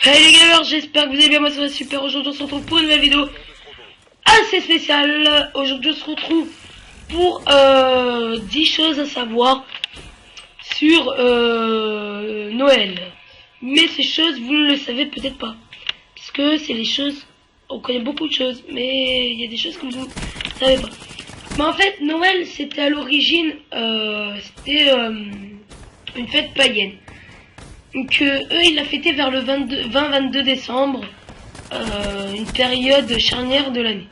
Hey les gamers, j'espère que vous allez bien, moi ça va super. Aujourd'hui on se retrouve pour une nouvelle vidéo assez spéciale. Aujourd'hui on se retrouve pour 10 choses à savoir sur Noël. Mais ces choses vous ne le savez peut-être pas, parce que c'est les choses, on connaît beaucoup de choses, mais il y a des choses que vous ne savez pas. Mais en fait Noël c'était à l'origine c'était une fête païenne. Donc eux ils la fêtaient vers le 20-22 décembre, une période charnière de l'année.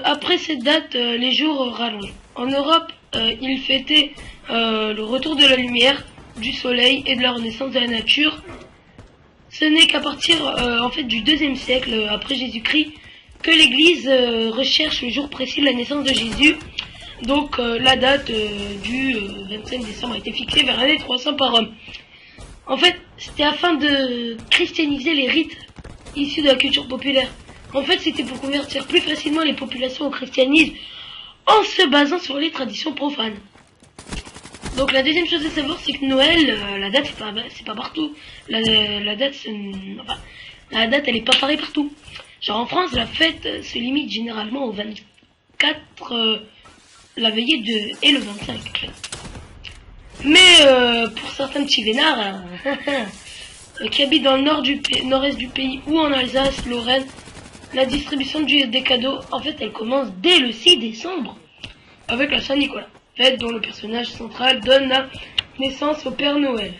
Après cette date, les jours rallongent. En Europe, ils fêtaient le retour de la lumière, du soleil et de la renaissance de la nature. Ce n'est qu'à partir en fait du 2e siècle après Jésus-Christ que l'Église recherche le jour précis de la naissance de Jésus. Donc la date du 25 décembre a été fixée vers l'année 300 par Rome. En fait, c'était afin de christianiser les rites issus de la culture populaire. En fait, c'était pour convertir plus facilement les populations au christianisme en se basant sur les traditions profanes. Donc la deuxième chose à savoir, c'est que Noël, la date c'est pas partout. La date elle est pas pareille partout. Genre en France, la fête se limite généralement au 24, la veillée et le 25. Mais pour certains petits vénards qui habitent dans le nord-est du pays ou en Alsace, Lorraine, la distribution des cadeaux, en fait, elle commence dès le 6 décembre avec la Saint-Nicolas, fête dont le personnage central donne la naissance au Père Noël.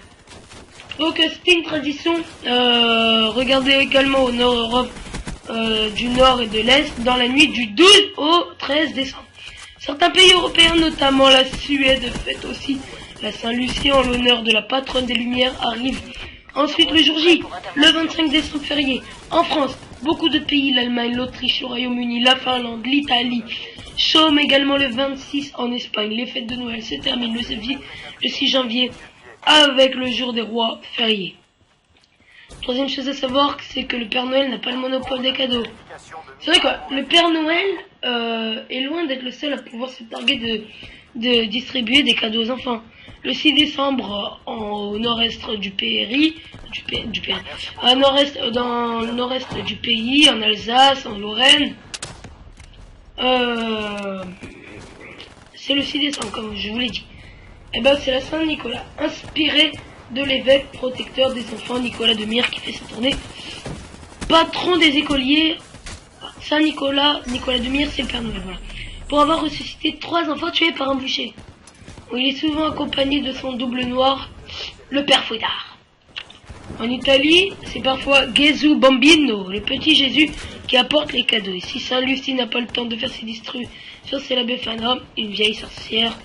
Donc c'était une tradition. Regardez également au Nord-Europe du Nord et de l'Est dans la nuit du 12 au 13 décembre. Certains pays européens, notamment la Suède, fêtent aussi la Saint-Lucie en l'honneur de la patronne des Lumières. Arrive ensuite le jour J, le 25 décembre férié. En France, beaucoup de pays, l'Allemagne, l'Autriche, le Royaume-Uni, la Finlande, l'Italie, chôment également le 26 en Espagne. Les fêtes de Noël se terminent le 6 janvier avec le jour des rois férié. Troisième chose à savoir, c'est que le Père Noël n'a pas le monopole des cadeaux. C'est vrai quoi, le Père Noël est loin d'être le seul à pouvoir se targuer de distribuer des cadeaux aux enfants. Le 6 décembre, au nord-est du pays, dans le nord-est du pays, en Alsace, en Lorraine, c'est le 6 décembre, comme je vous l'ai dit. Et ben c'est la Saint-Nicolas, inspiré de l'évêque protecteur des enfants Nicolas de Myre qui fait sa tournée. Patron des écoliers, Saint-Nicolas, Nicolas de Myre, c'est le Père Noël, voilà. Pour avoir ressuscité 3 enfants tués par un bûcher. Il est souvent accompagné de son double noir, le Père Fouettard. En Italie, c'est parfois Gesù Bambino, le petit Jésus, qui apporte les cadeaux. Et si Saint Lucie n'a pas le temps de faire ses distributions, c'est la Befana, une vieille sorcière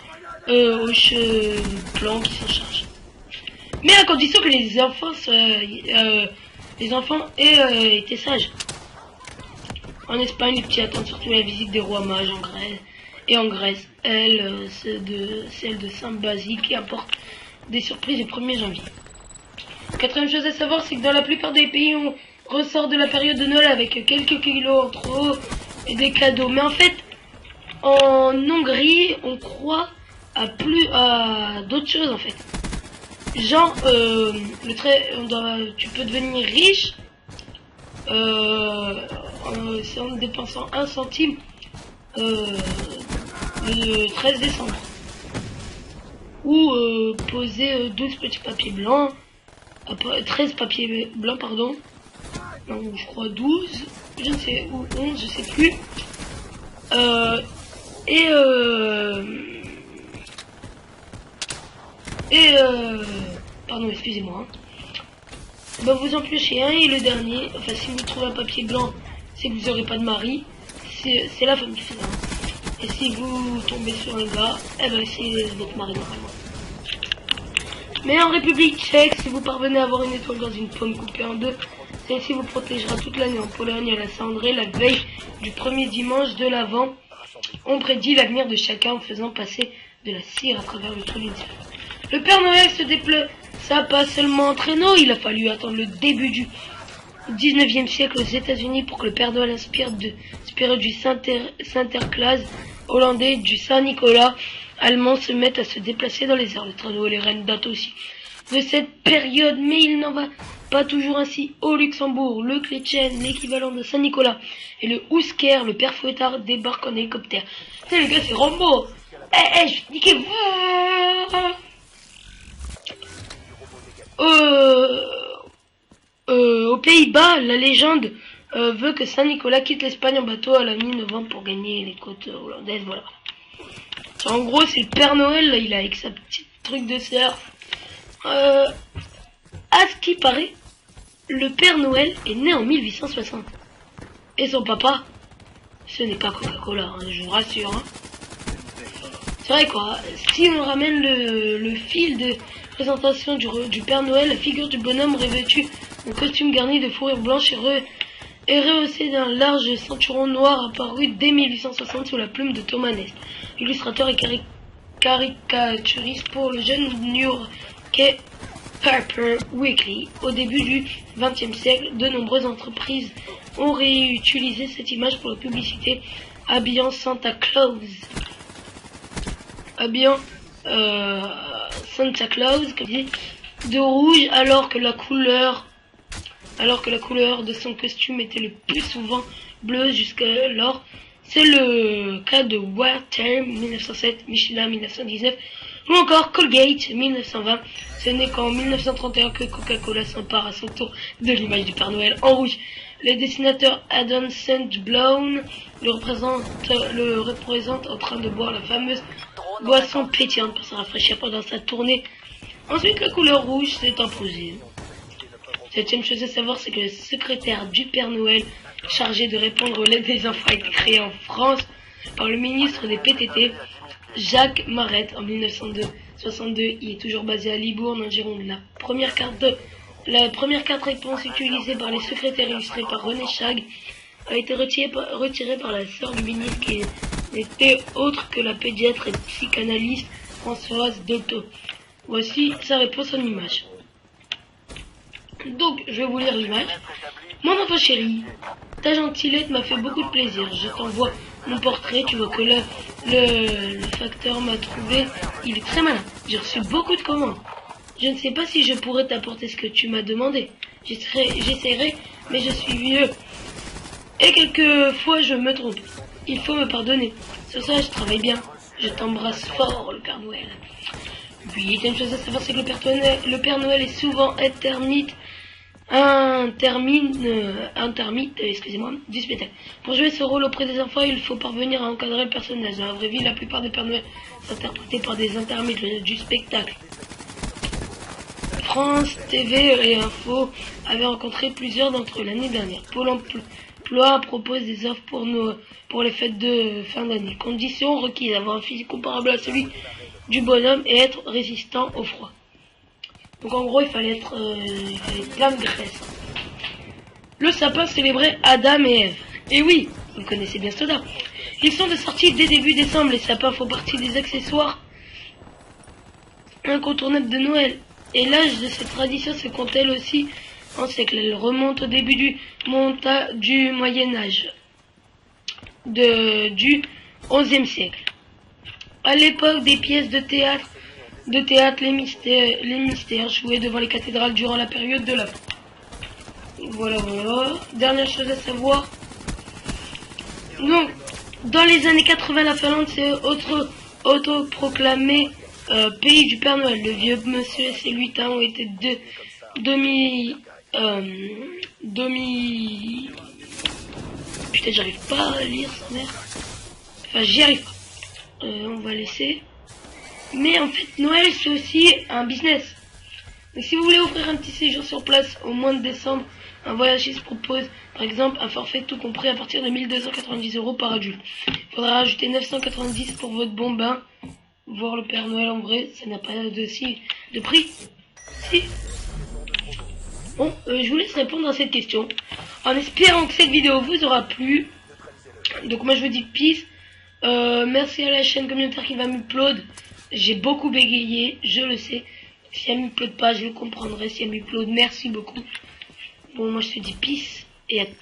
aux cheveux blancs qui s'en charge. Mais à condition que les enfants étaient sages. En Espagne, les petits attendent surtout la visite des rois mages en Grèce, celle de Saint Basile qui apporte des surprises le 1er janvier. Quatrième chose à savoir, c'est que dans la plupart des pays, on ressort de la période de Noël avec quelques kilos en trop et des cadeaux. Mais en fait, en Hongrie, on croit à d'autres choses en fait. Genre, tu peux devenir riche en dépensant 1 centime le 13 décembre. Ou poser 12 petits papiers blancs, 13 papiers blancs, pardon. Non, je crois 12, je ne sais, ou 11, je sais plus. Pardon, excusez-moi. Bah vous en piochez un et le dernier, enfin si vous trouvez un papier blanc, c'est que vous n'aurez pas de mari, c'est la femme qui fait ça. Et si vous tombez sur un gars, eh ben c'est votre mari normalement. Mais en République tchèque, si vous parvenez à avoir une étoile dans une pomme coupée en deux, celle-ci vous protégera toute l'année. En Pologne, à la Saint-André, la veille du premier dimanche de l'Avent, on prédit l'avenir de chacun en faisant passer de la cire à travers le trou d'une serre. Le Père Noël se déplaça pas seulement en traîneau, il a fallu attendre le début du 19e siècle aux États-Unis pour que le Père Noël inspiré du Sinterklaas hollandais, du Saint-Nicolas allemand se mettent à se déplacer dans les airs. Le traîneau et les rennes datent aussi de cette période, mais il n'en va Pas toujours ainsi au Luxembourg, le Kletchen, l'équivalent de Saint-Nicolas, et le Ousker, le père Fouettard, débarquent en hélicoptère. Tu sais les gars, c'est Rambo. Je vais te niquer. Aux Pays-Bas, la légende veut que Saint-Nicolas quitte l'Espagne en bateau à la mi-novembre pour gagner les côtes hollandaises, voilà. En gros, c'est le Père Noël, là, il a avec sa petite truc de surf. À ce qui paraît, le Père Noël est né en 1860. Et son papa, ce n'est pas Coca-Cola, hein, je vous rassure. Hein. C'est vrai quoi, si on ramène le fil de présentation du Père Noël, la figure du bonhomme revêtu d'un costume garni de fourrure blanche et rehaussé d'un large ceinturon noir apparu dès 1860 sous la plume de Thomas Nast, illustrateur et caricaturiste pour le jeune New-Yorkais Harper Weekly. Au début du XXe siècle, de nombreuses entreprises ont réutilisé cette image pour la publicité, habillant Santa Claus, comme dit, de rouge, alors que la couleur de son costume était le plus souvent bleue jusqu'alors. C'est le cas de Water 1907, Michelin 1919 ou encore Colgate 1920. Ce n'est qu'en 1931 que Coca-Cola s'empare à son tour de l'image du Père Noël en rouge. Le dessinateur Adam Sandblown le représente en train de boire la fameuse boisson pétillante pour se rafraîchir pendant sa tournée. Ensuite, la couleur rouge s'est imposée. Septième chose à savoir, c'est que le secrétaire du Père Noël chargé de répondre aux lettres des enfants a été créé en France par le ministre des PTT, Jacques Marette, en 1962. Il est toujours basé à Libourne, en Gironde. La première carte réponse utilisée par les secrétaires illustrés par René Chag a été retirée par la sœur du ministre qui n'était autre que la pédiatre et psychanalyste Françoise Dolto. Voici sa réponse en image. Donc, je vais vous lire l'image. Mon enfant chéri, ta gentilette m'a fait beaucoup de plaisir. Je t'envoie mon portrait. Tu vois que le facteur m'a trouvé. Il est très malin. J'ai reçu beaucoup de commandes. Je ne sais pas si je pourrais t'apporter ce que tu m'as demandé. J'essaierai, mais je suis vieux. Et quelquefois, je me trompe. Il faut me pardonner. Sur ça, je travaille bien. Je t'embrasse fort, le Père Noël. Huitième chose à savoir, c'est que le Père Noël est souvent intermite, excusez-moi, du spectacle. Pour jouer ce rôle auprès des enfants, il faut parvenir à encadrer le personnage. Dans la vraie vie, la plupart des Pères Noël sont interprétés par des intermites du spectacle. France TV et Info avaient rencontré plusieurs d'entre eux l'année dernière. Pôle emploi propose des offres pour les fêtes de fin d'année. Conditions requises: avoir un physique comparable à celui du bonhomme et être résistant au froid. Donc en gros, il fallait plein de graisse. Le sapin célébrait Adam et Ève. Et oui, vous connaissez bien cela. Ils sont de sortie dès début décembre. Les sapins font partie des accessoires incontournables de Noël. Et l'âge de cette tradition se compte-t-elle aussi en siècle. Elle remonte au début du Moyen-Âge, du XIe siècle. À l'époque des pièces de théâtre, les mystères joués devant les cathédrales durant la période de l'Avent. Voilà. Dernière chose à savoir. Donc, dans les années 80, la Finlande s'est autoproclamé pays du Père Noël. Le vieux monsieur et ses lutins ont été Putain, j'arrive pas à lire sa mère. Enfin, j'y arrive pas. On va laisser. Mais en fait, Noël, c'est aussi un business. Donc, si vous voulez offrir un petit séjour sur place au mois de décembre, un voyagiste propose, par exemple, un forfait tout compris à partir de 1290 € par adulte. Il faudra rajouter 990 pour votre bon bain. Voir le Père Noël en vrai, ça n'a pas de prix. Si. Bon, je vous laisse répondre à cette question. En espérant que cette vidéo vous aura plu. Donc moi je vous dis peace. Merci à la chaîne communautaire qui va m'upload. J'ai beaucoup bégayé, je le sais. Si elle m'upload pas, je le comprendrai. Si elle m'upload, merci beaucoup. Bon, moi je te dis peace et à